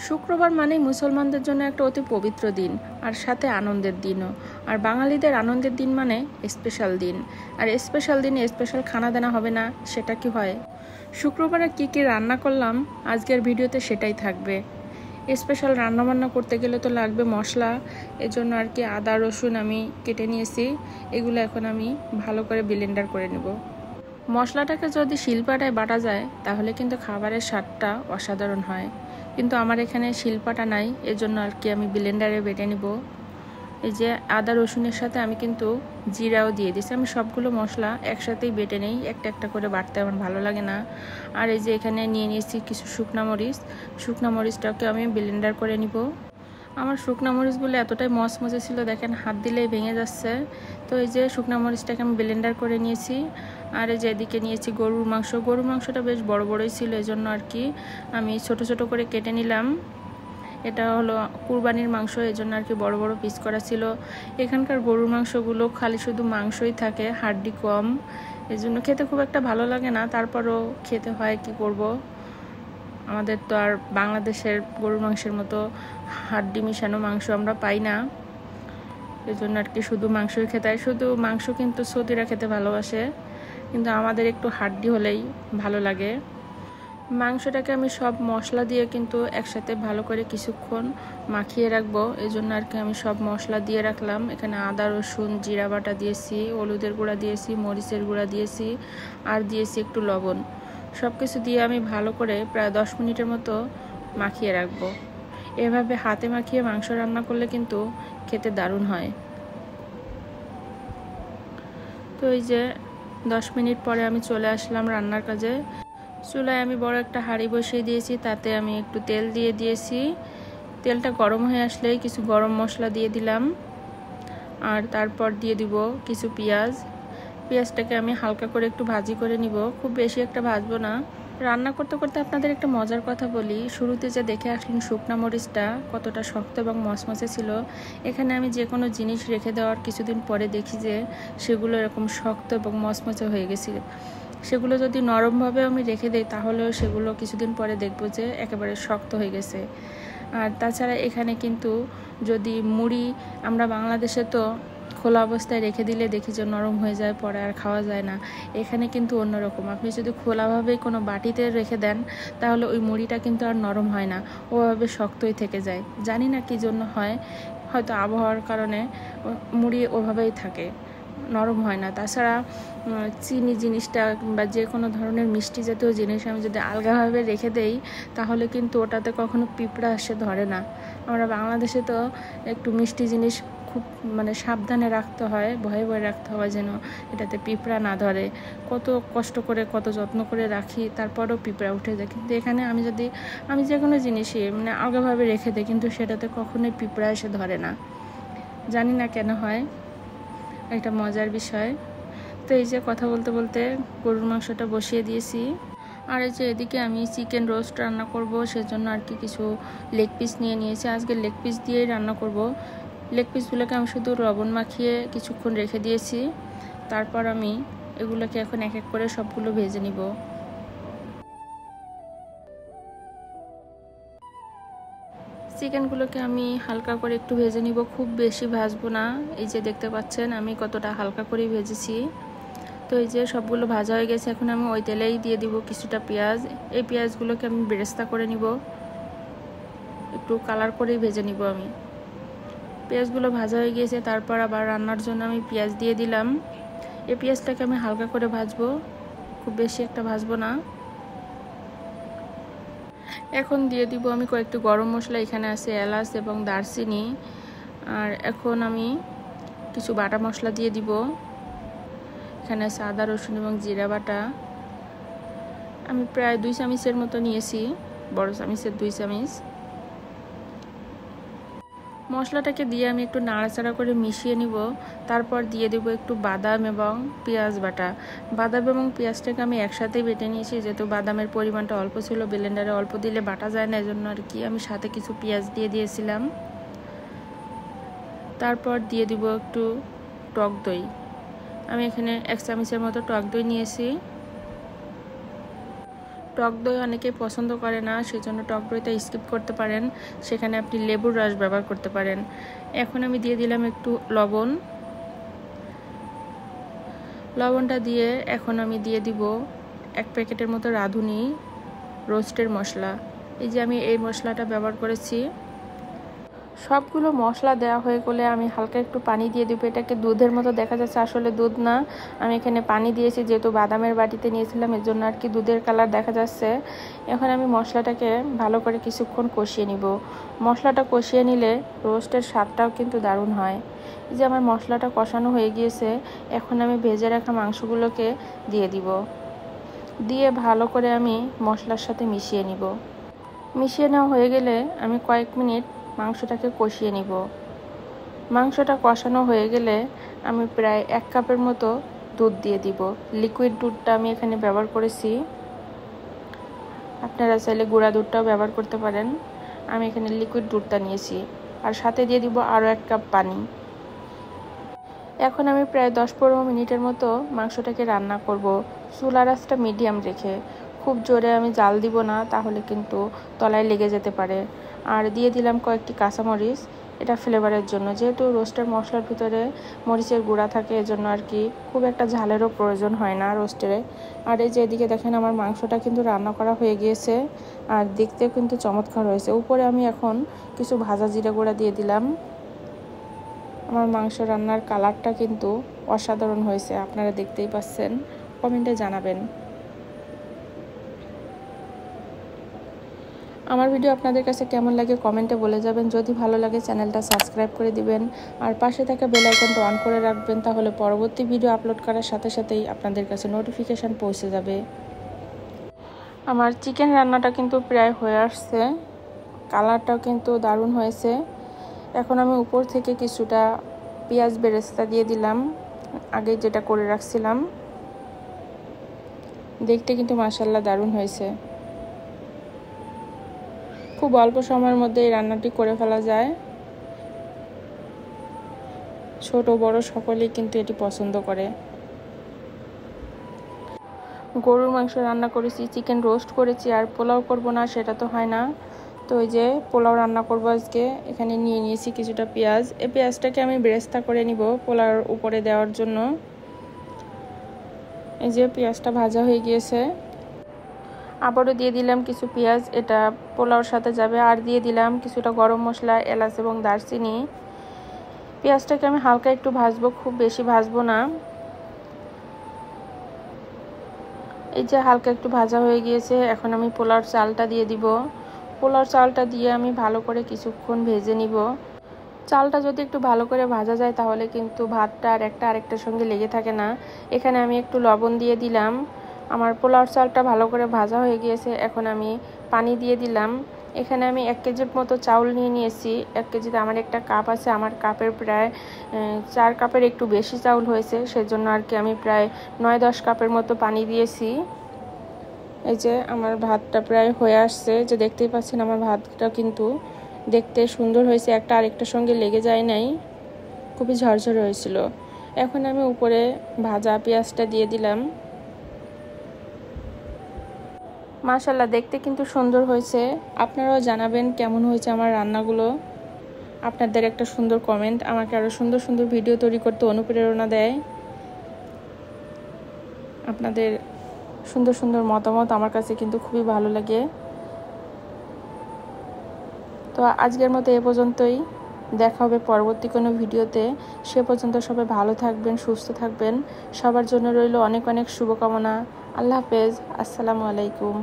শুক্রবার মানেই মুসলমানদের জন্য একটা অতি পবিত্র দিন, আর সাথে আনন্দের দিনও। আর বাঙালিদের আনন্দের দিন মানে স্পেশাল দিন, আর স্পেশাল দিনে স্পেশাল খানা দানা হবে না, সেটা কি হয়? শুক্রবারে কি কি রান্না করলাম আজকের ভিডিওতে সেটাই থাকবে। স্পেশাল রান্নাবান্না করতে গেলে তো লাগবে মশলা, এজন্য আর কি আদা রসুন আমি কেটে নিয়েছি। এগুলো এখন আমি ভালো করে ব্লেন্ডার করে নেব। মশলাটাকে যদি শিলপাটায় বাটা যায় তাহলে কিন্তু খাবারের স্বাদটা অসাধারণ হয়, কিন্তু আমার এখানে শিলপাটা নাই, এজন্য আর কি আমি ব্লেন্ডারে বেটে নিব। এই যে আদা রসুনের সাথে আমি কিন্তু জিরাও দিয়ে দিয়েছি। আমি সবগুলো মশলা একসাথেই বেটে নেই, একটা একটা করে বাটতে আমার ভালো লাগে না। আর এই যে এখানে নিয়ে নিয়েছি কিছু শুকনা মরিচটাকে আমি ব্লেন্ডার করে নিব। আমার শুকনা মরিচগুলো এতটাই মচমচে ছিল, দেখেন হাত দিলেই ভেঙে যাচ্ছে। তো এই যে শুকনা মরিচটাকে আমি ব্লেন্ডার করে নিয়েছি। আর এই যে এদিকে নিয়েছি গরুর মাংসটা বেশ বড় বড়ই ছিল, এজন্য আর কি আমি ছোট ছোট করে কেটে নিলাম। এটা হলো কুরবানির মাংস, এজন্য আর কি বড় বড় পিস করা ছিল। এখানকার গরুর মাংসগুলো খালি শুধু মাংসই থাকে, হাড্ডি কম, এজন্য খেতে খুব একটা ভালো লাগে না। তারপরও খেতে হয়, কি করব, আমাদের তো আর বাংলাদেশের গরুর মাংসের মতো হাড্ডি মিশানো মাংস আমরা পাই না, এজন্য আর কি শুধু মাংসই খেতে হয়। শুধু মাংস কিন্তু সৌদিরা খেতে ভালোবাসে, কিন্তু আমাদের একটু হাড্ডি হলেই ভালো লাগে। মাংসটাকে আমি সব মশলা দিয়ে কিন্তু একসাথে ভালো করে কিছুক্ষণ মাখিয়ে রাখবো, এজন্য আর কি আমি সব মশলা দিয়ে রাখলাম। এখানে আদা রসুন জিরা বাটা দিয়েছি, হলুদের গুঁড়া দিয়েছি, মরিচের গুঁড়া দিয়েছি, আর দিয়েছি একটু লবণ। সব কিছু দিয়ে আমি ভালো করে প্রায় 10 মিনিটের মতো মাখিয়ে রাখবো। এভাবে হাতে মাখিয়ে মাংস রান্না করলে কিন্তু খেতে দারুণ হয়। তো এই যে 10 মিনিট পরে আমি চলে আসলাম রান্নার কাজে। চুলায় আমি বড় একটা হাঁড়ি বসিয়ে দিয়েছি, তাতে আমি একটু তেল দিয়ে দিয়েছি। তেলটা গরম হয়ে আসলেই কিছু গরম মশলা দিয়ে দিলাম, আর তারপর দিয়ে দিব কিছু পেঁয়াজটাকে আমি হালকা করে একটু ভাজি করে নিব, খুব বেশি একটা ভাজবো না। রান্না করতে করতে আপনাদের একটা মজার কথা বলি, শুরুতে যে দেখে আসলেন শুকনা মরিচটা কতটা শক্ত এবং মচমচে ছিল, এখানে আমি যে কোনো জিনিস রেখে দেওয়ার কিছুদিন পরে দেখি যে সেগুলো এরকম শক্ত এবং মচমচে হয়ে গেছে। সেগুলো যদি নরমভাবে আমি রেখে দিই তাহলেও সেগুলো কিছুদিন পরে দেখব যে একেবারে শক্ত হয়ে গেছে। আর তাছাড়া এখানে কিন্তু যদি মুড়ি, আমরা বাংলাদেশে তো খোলা অবস্থায় রেখে দিলে দেখি যে নরম হয়ে যায়, পরে আর খাওয়া যায় না। এখানে কিন্তু অন্যরকম, আপনি যদি খোলাভাবে কোনো বাটিতে রেখে দেন তাহলে ওই মুড়িটা কিন্তু আর নরম হয় না, ওভাবে শক্তই থেকে যায়। জানি না কী জন্য হয়, হয়তো আবহাওয়ার কারণে মুড়ি ওভাবেই থাকে, নরম হয় না। তাছাড়া চিনি জিনিসটা বা যে কোনো ধরনের মিষ্টি জাতীয় জিনিস আমি যদি আলগাভাবে রেখে দেই তাহলে কিন্তু ওটাতে কখনো পিঁপড়া এসে ধরে না। আমরা বাংলাদেশে তো একটু মিষ্টি জিনিস খুব সাবধানে রাখতে হয়, ভয়ে ভয়ে রাখতে হয় যেন এটাতে পিঁপড়া না ধরে। কত কষ্ট করে কত যত্ন করে রাখি, তারপরেও পিঁপড়া উঠে যায়। কিন্তু এখানে আমি যে কোনো জিনিসই আলগাভাবে রেখে দিই কিন্তু সেটাতে কখনোই পিঁপড়া এসে ধরে না, জানি না কেন হয়, একটা মজার বিষয়। তো এই যে কথা বলতে বলতে গরুর মাংসটা বসিয়ে দিয়েছি। আর এই যে এদিকে আমি চিকেন রোস্ট রান্না করব, সেজন্য আর কি কিছু লেগ পিস নিয়ে নিয়েছি। আজকে লেগ পিস দিয়েই রান্না করব। লেগ পিসগুলোকে আমি শুধু লবণ মাখিয়ে কিছুক্ষণ রেখে দিয়েছি, তারপর আমি এগুলোকে এখন এক এক করে সবগুলো ভেজে নিব। চিকেনগুলোকে আমি হালকা করে একটু ভেজে নিব, খুব বেশি ভাজবো না। এই যে দেখতে পাচ্ছেন আমি কতটা হালকা করে ভেজেছি। তো এই যে সবগুলো ভাজা হয়ে গেছে, এখন আমি ওই তেলেই দিয়ে দিব কিছুটা পেঁয়াজ। এই পেঁয়াজগুলোকে আমি বেরেস্তা করে নিব, একটু কালার করেই ভেজে নিব আমি। পেঁয়াজগুলো ভাজা হয়ে গিয়েছে, তারপর আবার রান্নার জন্য আমি পেঁয়াজ দিয়ে দিলাম। এই পেঁয়াজটাকে আমি হালকা করে ভাজবো, খুব বেশি একটা ভাজবো না। এখন দিয়ে দিব আমি কয়েকটি গরম মশলা, এখানে আছে এলাচ এবং দারচিনি। আর এখন আমি কিছু বাটা মশলা দিয়ে দিব, এখানে আছে আদা রসুন এবং জিরা বাটা। আমি প্রায় 2 চামচের মতো নিয়েছি, বড় চামচের 2 চামচ। মশলাটাকে দিয়ে আমি একটু নাড়াচাড়া করে মিশিয়ে নিব, তারপর দিয়ে দেব একটু বাদাম এবং পেঁয়াজ বাটা। বাদাম এবং পেঁয়াজটাকে আমি একসাথেই বেটে নিয়েছি, যেহেতু বাদামের পরিমাণটা অল্প ছিল, ব্লেন্ডারে অল্প দিলে বাটা যায় না, এজন্য আর কি আমি সাথে কিছু পেঁয়াজ দিয়ে দিয়েছিলাম। তারপর দিয়ে দিব একটু টক দই, আমি এখানে 1 চামচের মতো টক দই নিয়েছি। টক দই অনেকেই পছন্দ করে না, সেজন্য টক দইটা স্কিপ করতে পারেন, সেখানে আপনি লেবুর রস ব্যবহার করতে পারেন। এখন আমি দিয়ে দিলাম একটু লবণটা দিয়ে এখন আমি দিয়ে দিব 1 প্যাকেটের মতো রাঁধুনি রোস্টের মশলা। এই যে আমি এই মশলাটা ব্যবহার করেছি। সবগুলো মশলা দেওয়া হয়ে গেলে আমি হালকা একটু পানি দিয়ে দিব। এটাকে দুধের মতো দেখা যাচ্ছে, আসলে দুধ না, আমি এখানে পানি দিয়েছি, যেহেতু বাদামের বাটিতে নিয়েছিলাম এর জন্য আর কি দুধের কালার দেখা যাচ্ছে। এখন আমি মশলাটাকে ভালো করে কিছুক্ষণ কষিয়ে নিব। মশলাটা কষিয়ে নিলে রোস্টের স্বাদটাও কিন্তু দারুণ হয়। এই যে আমার মশলাটা কষানো হয়ে গিয়েছে, এখন আমি ভেজে রাখা মাংসগুলোকে দিয়ে দিব। দিয়ে ভালো করে আমি মশলার সাথে মিশিয়ে নিব। মিশিয়ে নেওয়া হয়ে গেলে আমি কয়েক মিনিট মাংসটাকে কষিয়ে নিব। মাংসটা কষানো হয়ে গেলে আমি প্রায় 1 কাপের মতো দুধ দিয়ে দিব। লিকুইড দুধটা আমি এখানে ব্যবহার করেছি, আপনারা চাইলে গুঁড়া দুধটাও ব্যবহার করতে পারেন। আমি এখানে লিকুইড দুধটা নিয়েছি, আর সাথে দিয়ে দিব আরও 1 কাপ পানি। এখন আমি প্রায় 10-15 মিনিটের মতো মাংসটাকে রান্না করব, চুলার আঁচটা মিডিয়াম রেখে। খুব জোরে আমি জাল দিব না, তাহলে কিন্তু তলায় লেগে যেতে পারে। আর দিয়ে দিলাম কয়েকটি কাঁচামরিচ, এটা ফ্লেভারের জন্য, যেহেতু রোস্টের মশলার ভিতরে মরিচের গুঁড়া থাকে, এজন্য আর কি খুব একটা ঝালেরও প্রয়োজন হয় না রোস্টেরে। আর এই যে এদিকে দেখেন আমার মাংসটা কিন্তু রান্না করা হয়ে গিয়েছে, আর দেখতেও কিন্তু চমৎকার হয়েছে। উপরে আমি এখন কিছু ভাজা জিরা গুঁড়া দিয়ে দিলাম। আমার মাংস রান্নার কালারটা কিন্তু অসাধারণ হয়েছে, আপনারা দেখতেই পাচ্ছেন। কমেন্টে জানাবেন। আমার ভিডিও আপনাদের কাছে কেমন লাগে কমেন্টে বলে যাবেন। যদি ভালো লাগে চ্যানেলটা সাবস্ক্রাইব করে দিবেন, আর পাশে থাকা বেল আইকনটা অন করে রাখবেন, তাহলে পরবর্তী ভিডিও আপলোড করার সাথে সাথেই আপনাদের কাছে নোটিফিকেশান পৌঁছে যাবে। আমার চিকেন রান্নাটা কিন্তু প্রায় হয়ে আসছে, কালারটাও কিন্তু দারুণ হয়েছে। এখন আমি উপর থেকে কিছুটা পেঁয়াজ বেরেস্তা দিয়ে দিলাম, আগে যেটা করে রাখছিলাম। দেখতে কিন্তু মাশাআল্লাহ দারুণ হয়েছে। খুব অল্প সময়ের মধ্যে এই রান্নাটি করে ফেলা যায়। ছোট বড় সকলেই কিন্তু এটি পছন্দ করে। গরুর মাংস রান্না করেছি, চিকেন রোস্ট করেছি, আর পোলাও করব না সেটা তো হয় না। তো এই যে পোলাও রান্না করব আজকে। এখানে নিয়ে নিয়েছি কিছুটা পেঁয়াজ। এই পেঁয়াজটাকে আমি বেরেস্তা করে নিব পোলাওর উপরে দেওয়ার জন্য। এই যে পেঁয়াজটা ভাজা হয়ে গিয়েছে, আবারও দিয়ে দিলাম কিছু পেঁয়াজ, এটা পোলাওর সাথে যাবে। আর দিয়ে দিলাম কিছুটা গরম মশলা, এলাচ এবং দারচিনি। পেঁয়াজটাকে আমি হালকা একটু ভাজবো, খুব বেশি ভাজবো না। এই যে হালকা একটু ভাজা হয়ে গিয়েছে, এখন আমি পোলাওর চালটা দিয়ে দিব। পোলাওর চালটা দিয়ে আমি ভালো করে কিছুক্ষণ ভেজে নিব। চালটা যদি একটু ভালো করে ভাজা যায় তাহলে কিন্তু ভাতটা আর একটা আরেকটার সঙ্গে লেগে থাকে না। এখানে আমি একটু লবণ দিয়ে দিলাম। আমার পোলাওর চালটা ভালো করে ভাজা হয়ে গিয়েছে, এখন আমি পানি দিয়ে দিলাম। এখানে আমি 1 কেজির মতো চাউল নিয়ে নিয়েছি। 1 কেজিতে আমার একটা কাপ আছে, আমার কাপের প্রায় 4 কাপের একটু বেশি চাউল হয়েছে, সেজন্য আর কি আমি প্রায় 9-10 কাপের মতো পানি দিয়েছি। এই যে আমার ভাতটা প্রায় হয়ে আসছে, যে দেখতেই পাচ্ছেন আমার ভাতটা কিন্তু দেখতে সুন্দর হয়েছে, একটা আরেকটার সঙ্গে লেগে যায় নাই, খুবই ঝরঝরে হয়েছিল। এখন আমি উপরে ভাজা পেঁয়াজটা দিয়ে দিলাম। মাশাআল্লাহ দেখতে কিন্তু সুন্দর হয়েছে। আপনারাও জানাবেন কেমন হয়েছে আমার রান্নাগুলো। আপনাদের একটা সুন্দর কমেন্ট আমাকে আরও সুন্দর সুন্দর ভিডিও তৈরি করতে অনুপ্রেরণা দেয়। আপনাদের সুন্দর সুন্দর মতামত আমার কাছে কিন্তু খুবই ভালো লাগে। তো আজকের মতো এ পর্যন্তই, দেখা হবে পরবর্তী কোনো ভিডিওতে। সে পর্যন্ত সবাই ভালো থাকবেন, সুস্থ থাকবেন। সবার জন্য রইল অনেক অনেক শুভকামনা। আল্লাহ হাফেজ, আসসালামু আলাইকুম।